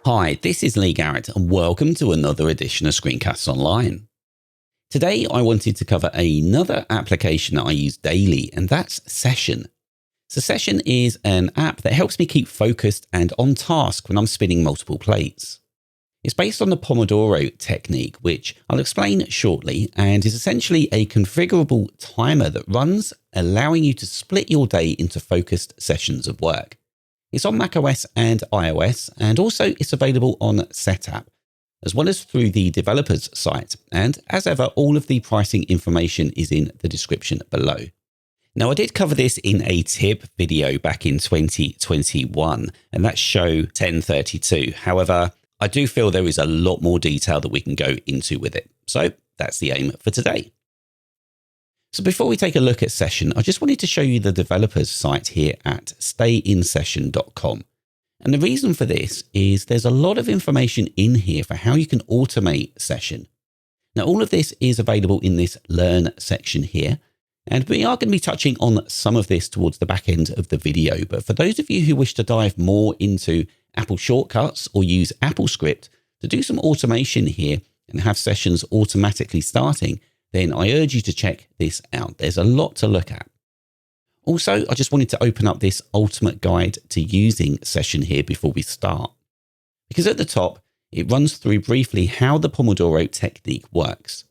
Hi, this is Lee Garrett and welcome to another edition of Screencasts Online. Today I wanted to cover another application that I use daily, and that's Session. So Session is an app that helps me keep focused and on task when I'm spinning multiple plates. It's based on the Pomodoro technique, which I'll explain shortly, and is essentially a configurable timer that runs, allowing you to split your day into focused sessions of work. It's on macOS and iOS, and also it's available on Setapp, as well as through the developers site. And as ever, all of the pricing information is in the description below. Now, I did cover this in a tip video back in 2021, and that's show 1032. However, I do feel there is a lot more detail that we can go into with it. So that's the aim for today. So before we take a look at Session, I just wanted to show you the developers site here at stayinsession.com. And the reason for this is there's a lot of information in here for how you can automate Session. Now, all of this is available in this Learn section here. And we are going to be touching on some of this towards the back end of the video. But for those of you who wish to dive more into Apple shortcuts or use AppleScript to do some automation here and have sessions automatically starting, then I urge you to check this out. There's a lot to look at. Also, I just wanted to open up this ultimate guide to using Session here before we start. Because at the top, it runs through briefly how the Pomodoro technique works.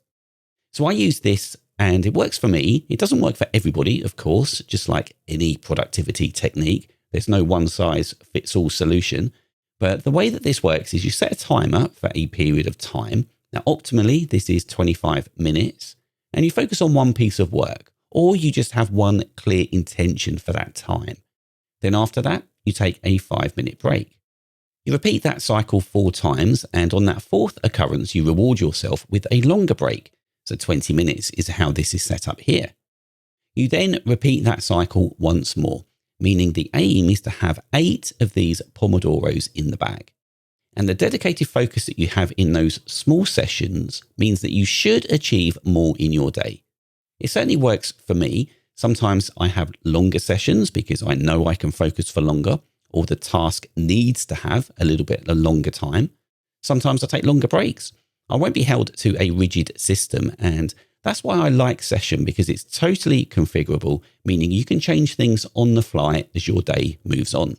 So I use this and it works for me. It doesn't work for everybody, of course, just like any productivity technique. There's no one size fits all solution. But the way that this works is you set a timer for a period of time. Now, optimally, this is 25 minutes, and you focus on one piece of work, or you just have one clear intention for that time. Then after that, you take a 5-minute break. You repeat that cycle 4 times, and on that 4th occurrence, you reward yourself with a longer break. So 20 minutes is how this is set up here. You then repeat that cycle once more, meaning the aim is to have 8 of these Pomodoros in the bag. And the dedicated focus that you have in those small sessions means that you should achieve more in your day. It certainly works for me. Sometimes I have longer sessions because I know I can focus for longer, or the task needs to have a little bit a longer time. Sometimes I take longer breaks. I won't be held to a rigid system, and that's why I like Session, because it's totally configurable, meaning you can change things on the fly as your day moves on.